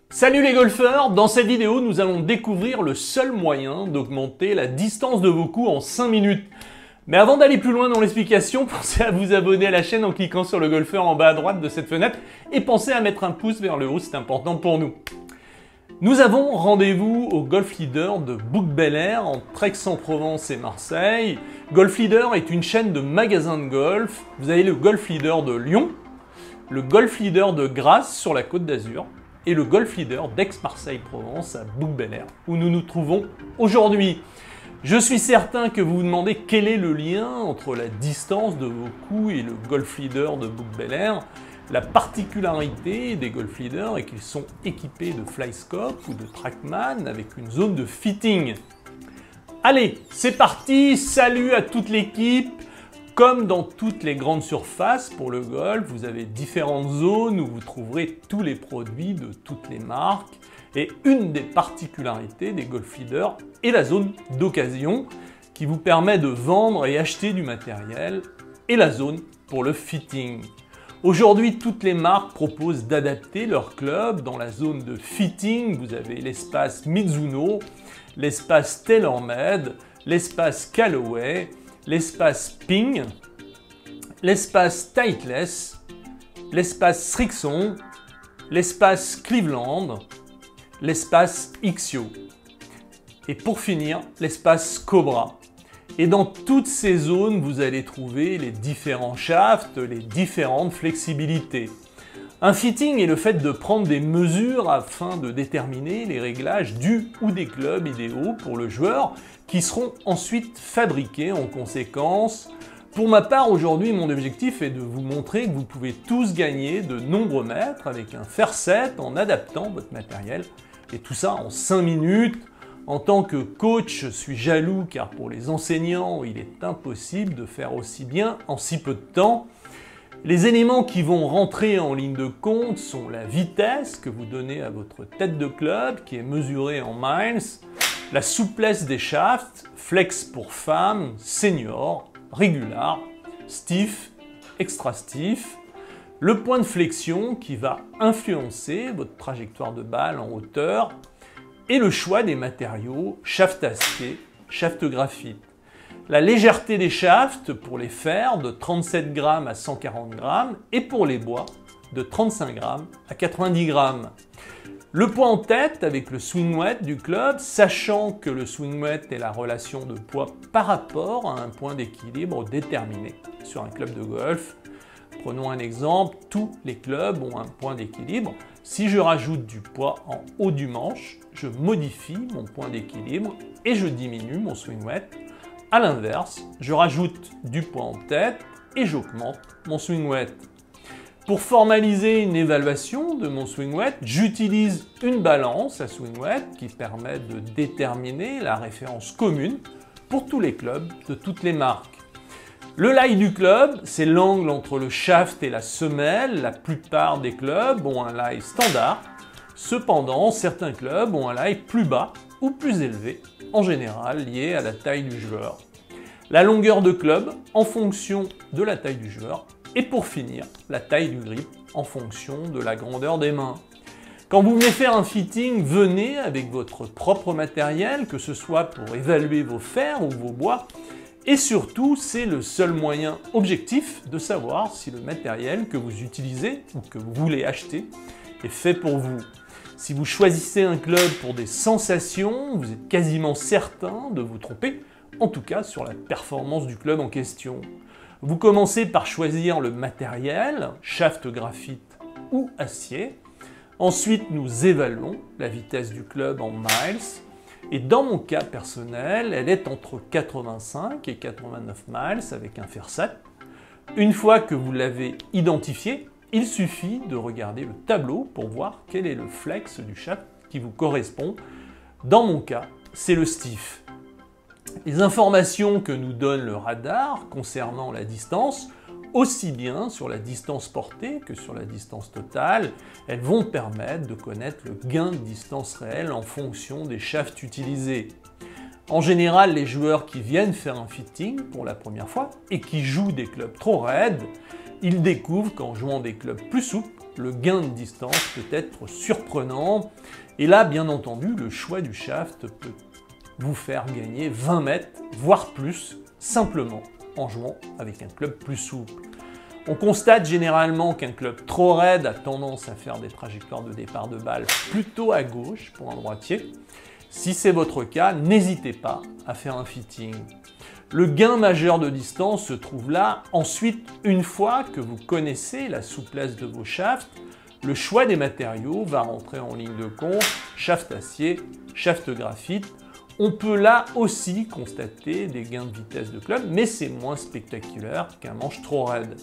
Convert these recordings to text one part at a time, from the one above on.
Salut les golfeurs! Dans cette vidéo, nous allons découvrir le seul moyen d'augmenter la distance de vos coups en 5 minutes. Mais avant d'aller plus loin dans l'explication, pensez à vous abonner à la chaîne en cliquant sur le golfeur en bas à droite de cette fenêtre et pensez à mettre un pouce vers le haut, c'est important pour nous. Nous avons rendez-vous au Golf Leader de Bouc-Bel-Air entre Aix-en-Provence et Marseille. Golf Leader est une chaîne de magasins de golf. Vous avez le Golf Leader de Lyon, le Golf Leader de Grasse sur la Côte d'Azur et le Golf Leader d'Aix-Marseille-Provence à Bouc-Bel-Air où nous nous trouvons aujourd'hui. Je suis certain que vous vous demandez quel est le lien entre la distance de vos coups et le Golf Leader de Bouc-Bel-Air. La particularité des Golf Leaders est qu'ils sont équipés de FlyScope ou de TrackMan avec une zone de fitting. Allez, c'est parti! Salut à toute l'équipe! Comme dans toutes les grandes surfaces pour le golf, vous avez différentes zones où vous trouverez tous les produits de toutes les marques. Et une des particularités des Golf Leaders est la zone d'occasion qui vous permet de vendre et acheter du matériel et la zone pour le fitting. Aujourd'hui, toutes les marques proposent d'adapter leur club. Dans la zone de fitting, vous avez l'espace Mizuno, l'espace TaylorMade, l'espace Callaway, l'espace Ping, l'espace Titleist, l'espace Srixon, l'espace Cleveland, l'espace Ixio et pour finir, l'espace Cobra. Et dans toutes ces zones, vous allez trouver les différents shafts, les différentes flexibilités. Un fitting est le fait de prendre des mesures afin de déterminer les réglages du ou des clubs idéaux pour le joueur qui seront ensuite fabriqués en conséquence. Pour ma part, aujourd'hui, mon objectif est de vous montrer que vous pouvez tous gagner de nombreux mètres avec un fair set en adaptant votre matériel et tout ça en 5 minutes. En tant que coach, je suis jaloux car pour les enseignants, il est impossible de faire aussi bien en si peu de temps. Les éléments qui vont rentrer en ligne de compte sont la vitesse que vous donnez à votre tête de club, qui est mesurée en miles, la souplesse des shafts, flex pour femmes, senior, régular, stiff, extra stiff, le point de flexion qui va influencer votre trajectoire de balle en hauteur, et le choix des matériaux, shaft acier, shaft graphite. La légèreté des shafts pour les fers de 37 grammes à 140 grammes et pour les bois de 35 grammes à 90 grammes. Le poids en tête avec le swing weight du club, sachant que le swing weight est la relation de poids par rapport à un point d'équilibre déterminé sur un club de golf. Prenons un exemple, tous les clubs ont un point d'équilibre. Si je rajoute du poids en haut du manche, je modifie mon point d'équilibre et je diminue mon swing weight. A l'inverse, je rajoute du poids en tête et j'augmente mon swing weight. Pour formaliser une évaluation de mon swing weight, j'utilise une balance à swing weight qui permet de déterminer la référence commune pour tous les clubs de toutes les marques. Le lie du club, c'est l'angle entre le shaft et la semelle. La plupart des clubs ont un lie standard. Cependant, certains clubs ont un lie plus bas ou plus élevé, en général lié à la taille du joueur. La longueur de club en fonction de la taille du joueur et pour finir, la taille du grip en fonction de la grandeur des mains. Quand vous venez faire un fitting, venez avec votre propre matériel, que ce soit pour évaluer vos fers ou vos bois. Et surtout, c'est le seul moyen objectif de savoir si le matériel que vous utilisez ou que vous voulez acheter est fait pour vous. Si vous choisissez un club pour des sensations, vous êtes quasiment certain de vous tromper, en tout cas sur la performance du club en question. Vous commencez par choisir le matériel, shaft graphite ou acier. Ensuite, nous évaluons la vitesse du club en miles. Et dans mon cas personnel, elle est entre 85 et 89 miles avec un fair set. Une fois que vous l'avez identifié, il suffit de regarder le tableau pour voir quel est le flex du shaft qui vous correspond. Dans mon cas, c'est le stiff. Les informations que nous donne le radar concernant la distance, aussi bien sur la distance portée que sur la distance totale, elles vont permettre de connaître le gain de distance réel en fonction des shafts utilisés. En général, les joueurs qui viennent faire un fitting pour la première fois et qui jouent des clubs trop raides, ils découvrent qu'en jouant des clubs plus souples, le gain de distance peut être surprenant. Et là, bien entendu, le choix du shaft peut vous faire gagner 20 mètres, voire plus, simplement en jouant avec un club plus souple. On constate généralement qu'un club trop raide a tendance à faire des trajectoires de départ de balle plutôt à gauche pour un droitier. Si c'est votre cas, n'hésitez pas à faire un fitting. Le gain majeur de distance se trouve là. Ensuite, une fois que vous connaissez la souplesse de vos shafts, le choix des matériaux va rentrer en ligne de compte. Shaft acier, shaft graphite. On peut là aussi constater des gains de vitesse de club, mais c'est moins spectaculaire qu'un manche trop raide.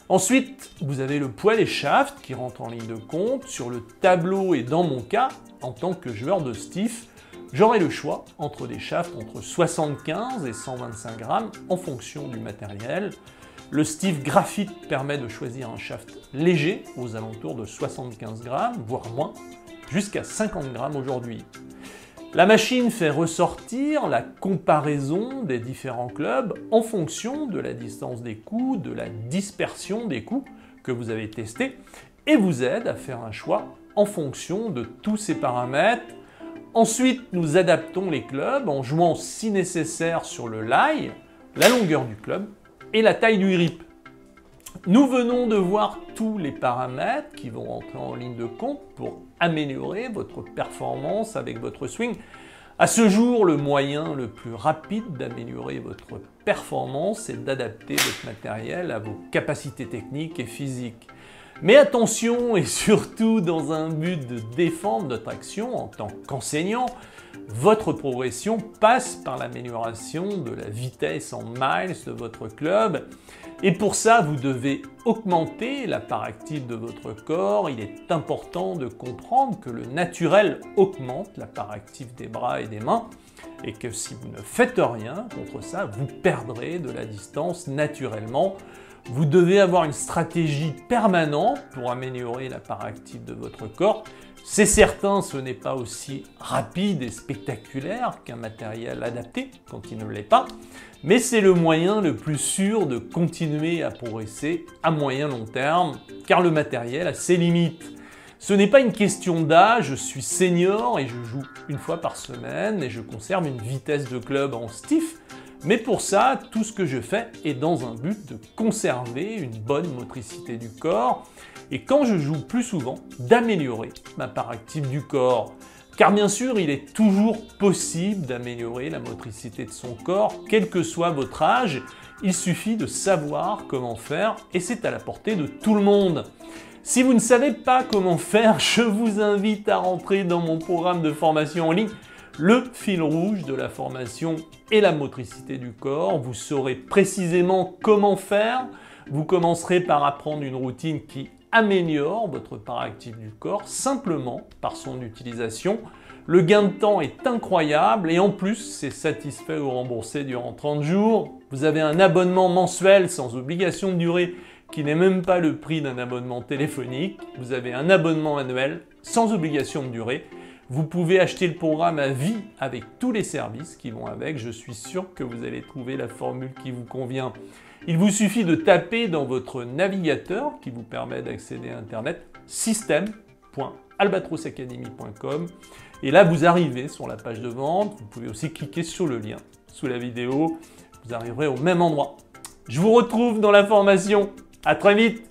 Ensuite, vous avez le poids des shafts qui rentre en ligne de compte. Sur le tableau et dans mon cas, en tant que joueur de stiff, j'aurai le choix entre des shafts entre 75 et 125 grammes en fonction du matériel. Le stiff graphite permet de choisir un shaft léger aux alentours de 75 grammes, voire moins, jusqu'à 50 grammes aujourd'hui. La machine fait ressortir la comparaison des différents clubs en fonction de la distance des coups, de la dispersion des coups que vous avez testés et vous aide à faire un choix en fonction de tous ces paramètres. Ensuite, nous adaptons les clubs en jouant si nécessaire sur le lie, la longueur du club et la taille du grip. Nous venons de voir tous les paramètres qui vont rentrer en ligne de compte pour améliorer votre performance avec votre swing. À ce jour, le moyen le plus rapide d'améliorer votre performance est d'adapter votre matériel à vos capacités techniques et physiques. Mais attention, et surtout dans un but de défendre notre action en tant qu'enseignant, votre progression passe par l'amélioration de la vitesse en miles de votre club. Et pour ça, vous devez augmenter la part active de votre corps. Il est important de comprendre que le naturel augmente la part active des bras et des mains et que si vous ne faites rien contre ça, vous perdrez de la distance naturellement. Vous devez avoir une stratégie permanente pour améliorer la part active de votre corps. C'est certain, ce n'est pas aussi rapide et spectaculaire qu'un matériel adapté quand il ne l'est pas, mais c'est le moyen le plus sûr de continuer à progresser à moyen long terme, car le matériel a ses limites. Ce n'est pas une question d'âge, je suis senior et je joue une fois par semaine et je conserve une vitesse de club en stiff, mais pour ça, tout ce que je fais est dans un but de conserver une bonne motricité du corps et quand je joue plus souvent, d'améliorer ma part active du corps. Car bien sûr, il est toujours possible d'améliorer la motricité de son corps, quel que soit votre âge. Il suffit de savoir comment faire et c'est à la portée de tout le monde. Si vous ne savez pas comment faire, je vous invite à rentrer dans mon programme de formation en ligne. Le fil rouge de la formation est la motricité du corps. Vous saurez précisément comment faire. Vous commencerez par apprendre une routine qui améliore votre part active du corps simplement par son utilisation. Le gain de temps est incroyable et en plus, c'est satisfait ou remboursé durant 30 jours. Vous avez un abonnement mensuel sans obligation de durée qui n'est même pas le prix d'un abonnement téléphonique. Vous avez un abonnement annuel sans obligation de durée. Vous pouvez acheter le programme à vie avec tous les services qui vont avec. Je suis sûr que vous allez trouver la formule qui vous convient. Il vous suffit de taper dans votre navigateur qui vous permet d'accéder à Internet system.albatrosacademy.com et là vous arrivez sur la page de vente. Vous pouvez aussi cliquer sur le lien sous la vidéo. Vous arriverez au même endroit. Je vous retrouve dans la formation. À très vite.